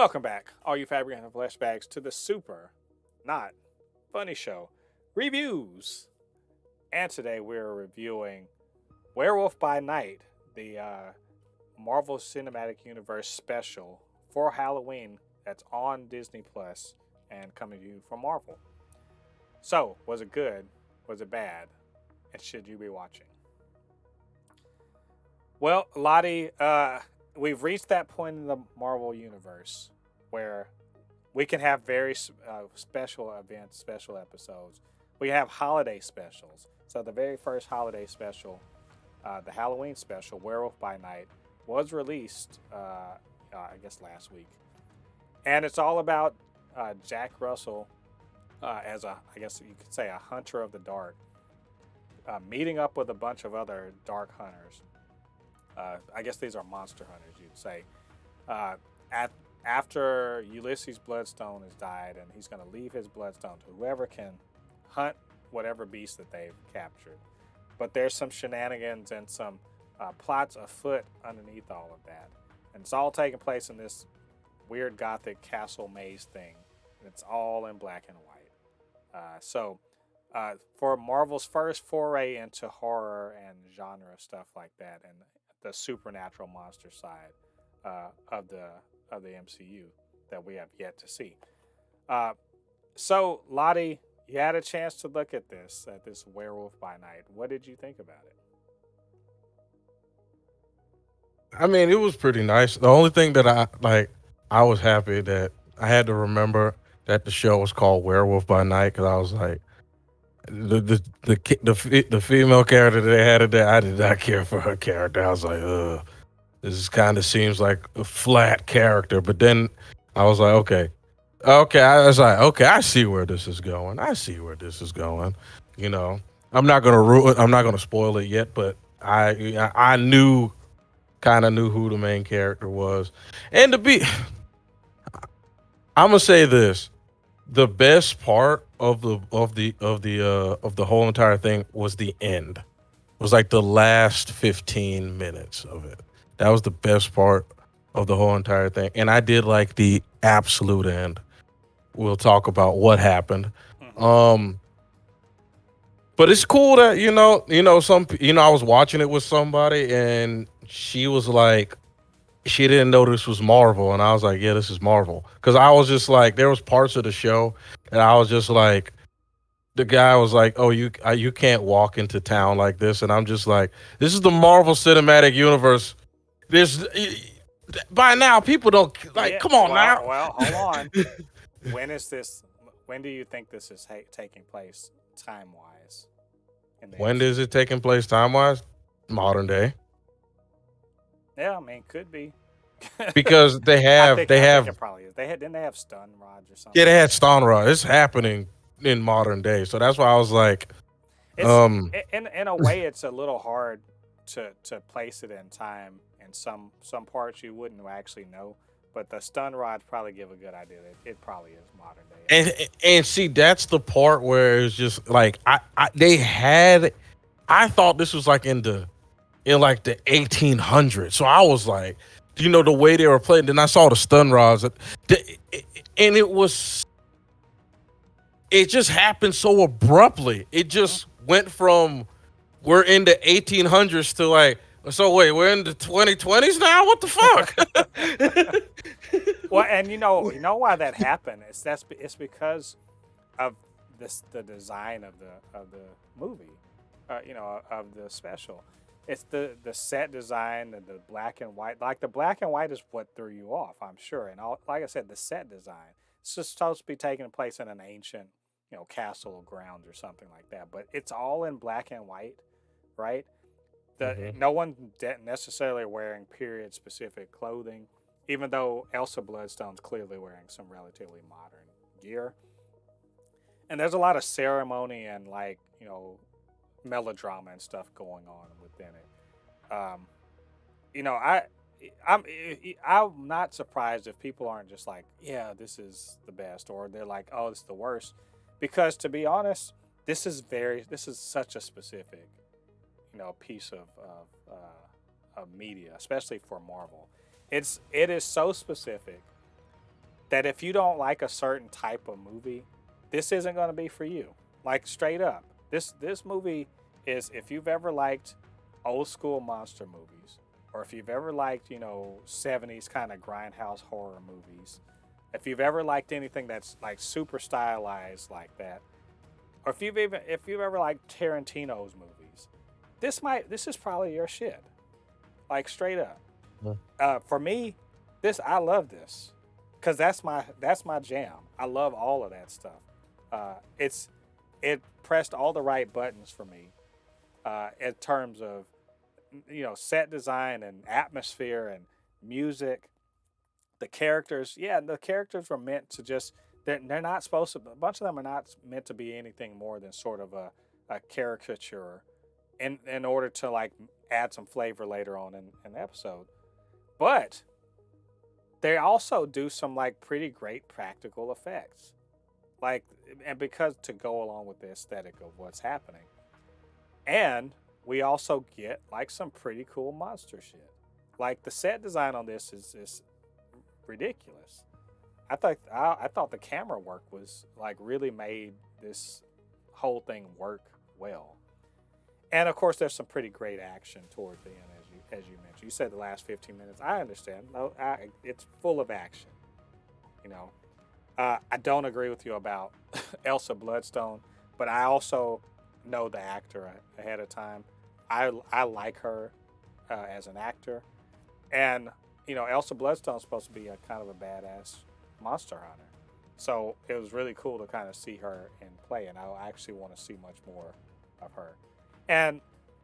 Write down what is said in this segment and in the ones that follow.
Welcome back, all you Fabricans and Fleshbags, to the super, not funny show reviews. And today we're reviewing Werewolf by Night, the Marvel Cinematic Universe special for Halloween that's on Disney Plus and coming to you from Marvel. So, was it good? Was it bad? And should you be watching? Well, Lottie, we've reached that point in the Marvel universe where we can have very special events, special episodes. We have holiday specials. So the very first holiday special, the Halloween special, Werewolf by Night, was released, I guess, last week, and it's all about Jack Russell as I guess you could say, a hunter of the dark, meeting up with a bunch of other dark hunters. I guess these are monster hunters, you'd say. At After Ulysses' Bloodstone has died, and he's going to leave his Bloodstone to whoever can hunt whatever beast that they've captured. But there's some shenanigans and some plots afoot underneath all of that. And it's all taking place in this weird gothic castle maze thing. And it's all in black and white. For Marvel's first foray into horror and genre stuff like that, and the supernatural monster side of the MCU that we have yet to see. So, Lottie, you had a chance to look at this Werewolf by Night. What did you think about it? I mean, it was pretty nice. The only thing that I was happy that I had to remember that the show was called Werewolf by Night because I was like, the female character that they had in there, I did not care for her character. I was like, ugh, this kind of seems like a flat character. But then I was like, okay. I was like, okay, I see where this is going. I see where this is going. You know, I'm not gonna spoil it yet, but I knew kind of knew who the main character was. And to be, I'm gonna say this: the best part of the whole entire thing was the end. It was like the last 15 minutes of it. That was the best part of the whole entire thing, and I did like the absolute end. We'll talk about what happened. Mm-hmm. Um, but it's cool that I was watching it with somebody, and she was like, she didn't know this was Marvel, and I was like, yeah, this is Marvel, because I was just like, there was parts of the show, and I was just like, the guy was like, oh, you can't walk into town like this, and I'm just like, this is the Marvel Cinematic Universe. There's by now people don't like, Yeah. come on now. Well, hold on. When is this? When do you think this is taking place time wise in the When is MCU? it taking place time wise? Modern day, Yeah, I mean, could be. because they I have think they I think have it probably is. Didn't they have stun rods or yeah, something? they had Stonra. It's happening in modern day, so that's why I was like, It's um, in a way it's a little hard to place it in time. In some parts you wouldn't actually know, but the stun rods probably give a good idea that it probably is modern day. and and see, that's the part where it's just like they had. I thought this was like in like the 1800s, so I was like, the way they were playing. Then I saw the stun rods, and it just happened so abruptly. It Hmm. just went from we're in the 1800s to like, so wait, we're in the 2020s now. What the fuck? Well, and you know why that happened? It's because of the design of the movie, of the special. It's the set design and the black and white. Like the black and white is what threw you off, I'm sure. And like I said, the set design. It's just supposed to be taking place in an ancient, castle or grounds or something like that. But it's all in black and white, right? Mhm. No one necessarily wearing period specific clothing, even though Elsa Bloodstone's clearly wearing some relatively modern gear. And there's a lot of ceremony and melodrama and stuff going on within it. You know, I I'm I'm not surprised if people aren't just like, yeah, this is the best, or they're like, oh, this is the worst, because to be honest, this is such a specific piece of media, especially for Marvel. It is so specific that if you don't like a certain type of movie, this isn't going to be for you. Like straight up, this movie is, if you've ever liked old school monster movies, or if you've ever liked, 70s kind of grindhouse horror movies, if you've ever liked anything that's like super stylized like that, or if you've ever liked Tarantino's movies, this is probably your shit. Like straight up. For me, I love this because that's my jam. I love all of that stuff. It pressed all the right buttons for me in terms of set design and atmosphere and music. The characters, yeah, the characters were meant to just they're not supposed to. A bunch of them are not meant to be anything more than sort of a caricature, in order to like add some flavor later on in the episode. But they also do some like pretty great practical effects, like, and because to go along with the aesthetic of what's happening, and we also get like some pretty cool monster shit. Like the set design on this is ridiculous. I thought the camera work was like really made this whole thing work well. And of course, there's some pretty great action toward the end, as you mentioned. You said the last 15 minutes. I understand. No, it's full of action. You know, I don't agree with you about Elsa Bloodstone, but I also know the actor ahead of time. I like her as an actor, and Elsa Bloodstone's supposed to be a kind of a badass monster hunter. So it was really cool to kind of see her in play, and I actually want to see much more of her. And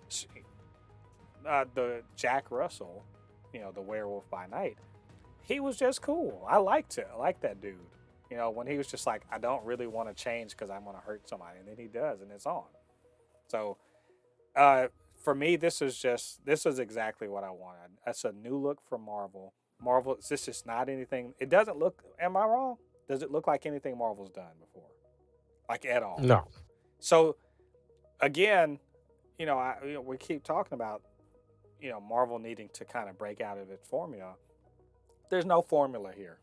she, the Jack Russell, the Werewolf by Night, he was just cool. I liked it. I liked that dude. When he was just like, I don't really want to change because I'm going to hurt somebody, and then he does, and it's on. So, for me, this is exactly what I wanted. That's a new look for Marvel. Marvel, this is not anything. It doesn't look. Am I wrong? Does it look like anything Marvel's done before, like at all? No. So, again, we keep talking about Marvel needing to kind of break out of its formula. There's no formula here.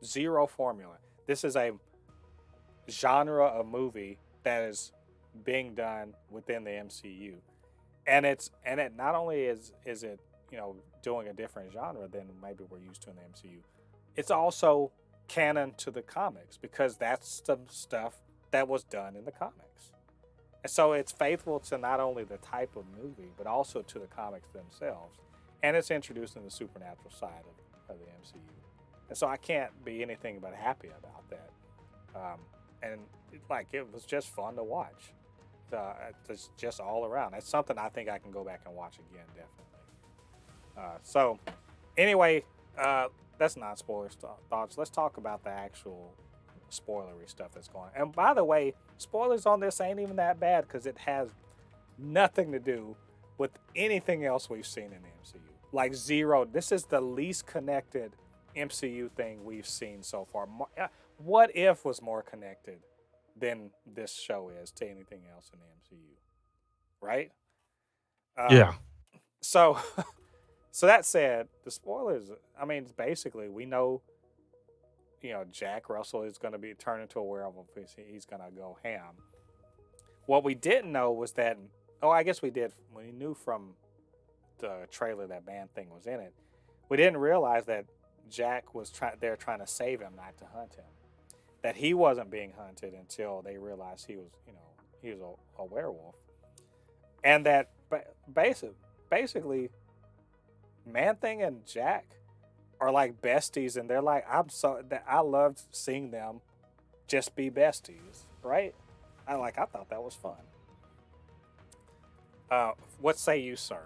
Zero formula. This is a genre of movie that is being done within the MCU. And it not only is it, doing a different genre than maybe we're used to in the MCU, it's also canon to the comics because that's some stuff that was done in the comics. And so it's faithful to not only the type of movie, but also to the comics themselves. And it's introducing the supernatural side of the MCU. And so I can't be anything but happy about that. And it was just fun to watch. It's just all around. It's something I think I can go back and watch again, definitely. So anyway, that's not spoiler thoughts. Let's talk about the actual spoilery stuff that's going on. And by the way, spoilers on this ain't even that bad because it has nothing to do with anything else we've seen in the MCU. Like zero. This is the least connected MCU thing we've seen so far. What If was more connected than this show is to anything else in the MCU, right? Yeah. So, so that said, the spoilers. I mean, basically, we know, Jack Russell is going to be turned into a werewolf. He's going to go ham. What we didn't know was that. Oh, I guess we did. We knew from the trailer that Man-Thing was in it. We didn't realize that Jack was trying to save him, not to hunt him. That he wasn't being hunted until they realized he was a werewolf, and that basically, Man-Thing and Jack are like besties, and they're like, I loved seeing them just be besties, right? I thought that was fun. What say you, sir?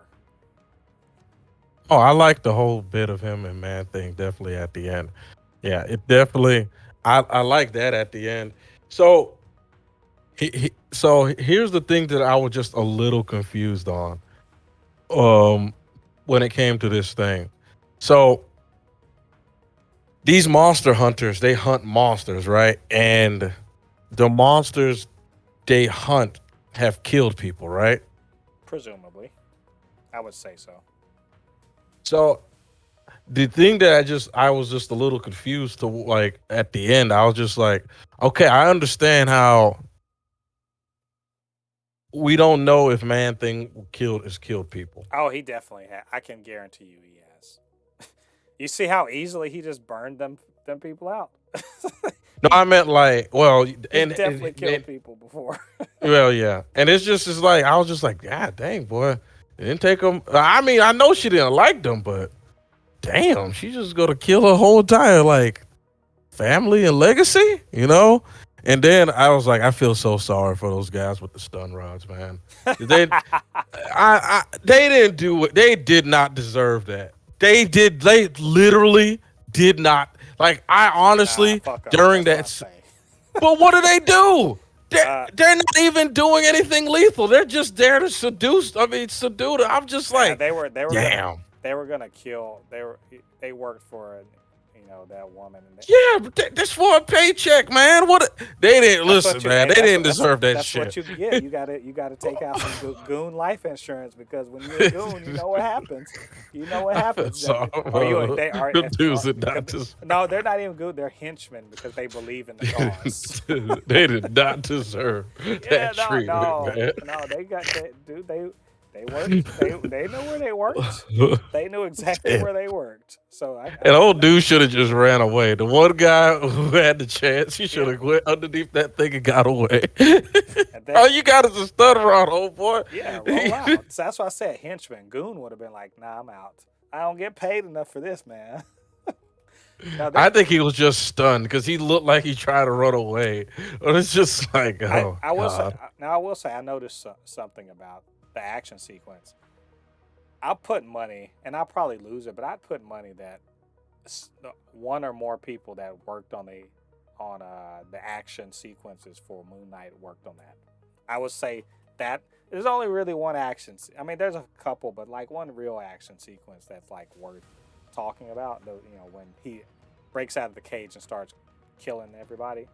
Oh, I like the whole bit of him and Man-Thing definitely at the end. Yeah, it definitely. I like that at the end. So so here's the thing that I was just a little confused on. When it came to this thing. So these monster hunters, they hunt monsters, right? And the monsters they hunt have killed people, right? Presumably, I would say so. So the thing that I was just a little confused to like at the end. I was just like, okay, I understand how we don't know if Man Thing killed people. Oh, he definitely had. I can guarantee you he has. You see how easily he just burned them people out. No, he I meant like, well, he's definitely killed and people before. well, yeah, and it's like I was just like, God dang, boy, it didn't take them. I mean, I know she didn't like them, but damn, she just gonna kill her whole entire like family and legacy, you know? And then I was like, I feel so sorry for those guys with the stun rods, man. They, they didn't do it. They did not deserve that. They did. They literally did not. Like I Nah, honestly fuck them. during That's what that. I say. But what do they do? Uh, They're not even doing anything lethal. They're just there to seduce. I mean, seduce. I'm just nah, like, they were gonna damn. kill. They worked for that woman, and Yeah, but that's for a paycheck, man. What they didn't that's listen, what you. man. Hey, They didn't deserve that that's what shit. you get. You gotta take out some goon life insurance because when you're a goon, you know what happens. You know what happens. So Are you? They are. them dudes did not 'Cause no, they're not even good. They're henchmen because they believe in the cause. they did not deserve Yeah, that no, treatment, man. they got that, dude. They worked. They know where they worked. They knew exactly Damn. where they worked. So And old dude should have just ran away. The one guy who had the chance, he should yeah, have went underneath that thing and got away. and All they you got is a stutter on, old boy. yeah roll out. So that's why I said henchman. Goon would have been like, nah, I'm out. I don't get paid enough for this, man. Now I there, think he was just stunned because he looked like he tried to run away. But it's just like, oh I will say god. now I will say I noticed something about the action sequence. I'll put money, and I'll probably lose it, but I'd put money that one or more people that worked on the action sequences for Moon Knight worked on that. I would say that there's only really one action. I mean, there's a couple, but like one real action sequence that's like worth talking about. When he breaks out of the cage and starts killing everybody.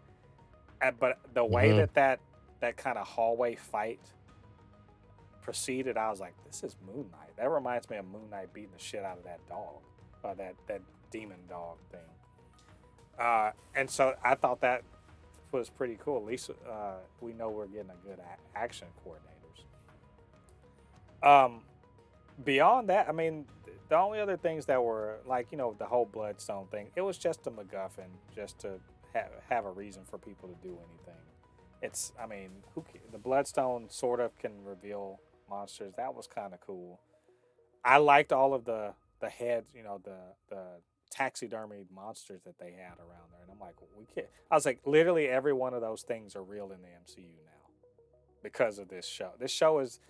But the way Hmm. that kind of hallway fight proceeded, I was like, this is Moon Knight. That reminds me of Moon Knight beating the shit out of that dog, that demon dog thing. And so I thought that was pretty cool. At least we know we're getting a good action coordinators. Um, Beyond that, I mean, the only other things that were like the whole Bloodstone thing, it was just a MacGuffin, just to have a reason for people to do anything. I mean, the Bloodstone sort of can reveal monsters. That was kind of cool. I liked all of the heads, the taxidermy monsters that they had around there, and I'm like, we can't. I was like, literally every one of those things are real in the MCU now because of this show. This show is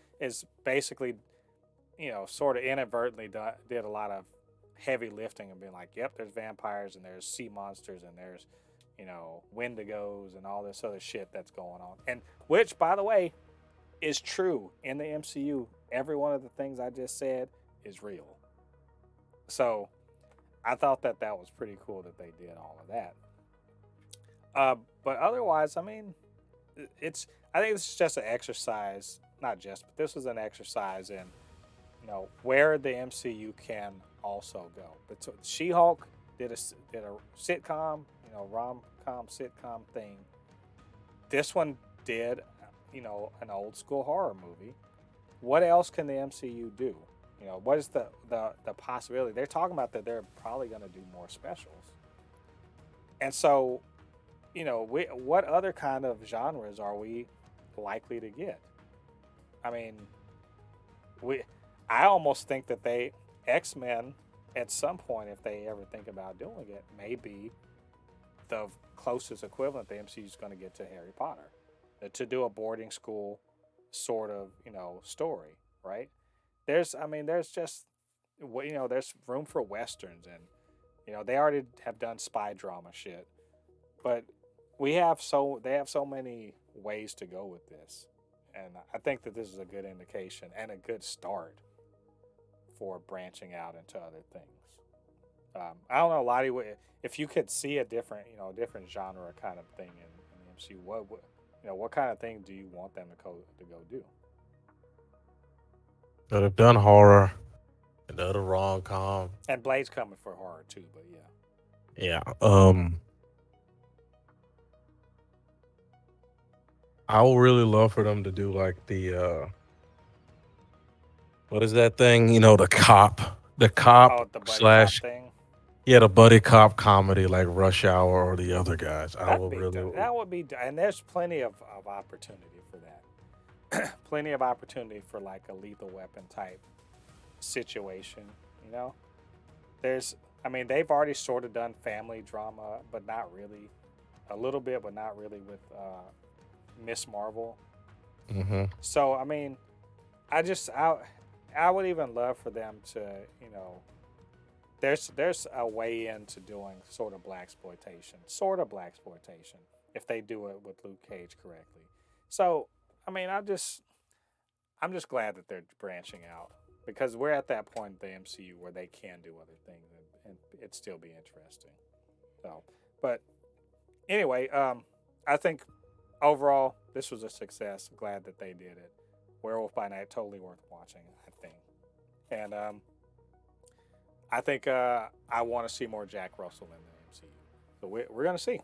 basically, sort of inadvertently did a lot of heavy lifting and being like, yep, there's vampires and there's sea monsters and there's wendigos and all this other shit that's going on, and which, by the way, is true in the MCU. Every one of the things I just said is real. So I thought that was pretty cool that they did all of that. But otherwise, I mean, it's. I think this is just an exercise, not just, but this was an exercise in, where the MCU can also go. But so She-Hulk did a sitcom, rom com sitcom thing. This one did, an old school horror movie. What else can the MCU do? What is the possibility? They're talking about that they're probably going to do more specials. And so, what other kind of genres are we likely to get? I mean, I almost think that X-Men at some point, if they ever think about doing it, may be the closest equivalent the MCU is going to get to Harry Potter, to do a boarding school sort of story, right? There's just there's room for westerns, and they already have done spy drama shit, but they have so many ways to go with this, and I think that this is a good indication and a good start for branching out into other things. I don't know, Lottie, if you could see a different different genre kind of thing in the MCU, what kind of thing do you want them to go do? That have done horror and another rom-com. And Blade's coming for horror too, but yeah. Yeah. I would really love for them to do like the what is that thing? You know, the cop Oh, the buddy cop slash thing. the buddy cop comedy like Rush Hour or the other guys. I That'd would be really. that would be, and there's plenty of opportunity for that. Plenty of opportunity for like a Lethal Weapon type situation. You know, I mean, they've already sort of done family drama, but not really. A little bit, but not really with Miss Marvel. Mm-hmm. So I mean, I would even love for them to, you know, there's a way into doing sort of blaxploitation if they do it with Luke Cage correctly. So I mean, I'm just glad that they're branching out because we're at that point in the MCU where they can do other things and it still be interesting. So, but anyway, I think overall this was a success. Glad that they did it. Werewolf by Night totally worth watching, I think. And I think I want to see more Jack Russell in the MCU. So we're gonna see.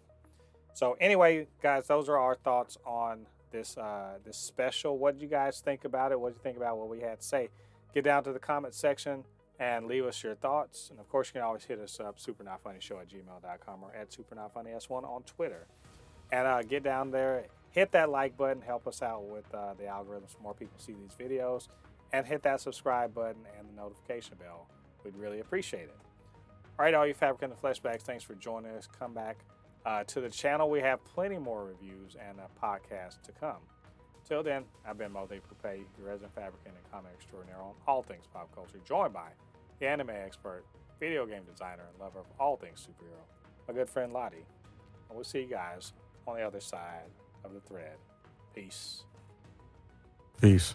So anyway, guys, those are our thoughts on this this special. What did you guys think about it? What did you think about what we had to say? Get down to the comment section and leave us your thoughts. And of course, you can always hit us up, supernotfunnyshow@gmail.com or at supernotfunnys1 on Twitter. And get down there, hit that like button, help us out with the algorithms so more people see these videos, and hit that subscribe button and the notification bell. We'd really appreciate it. All right, all you Fabricans and Fleshbags, thanks for joining us. Come back to the channel. We have plenty more reviews and a podcast to come. Till then, I've been Mo Coupe, your resident fabricant and comic extraordinaire on all things pop culture, joined by the anime expert, video game designer, and lover of all things superhero, my good friend LADI. And we'll see you guys on the other side of the thread. Peace. Peace.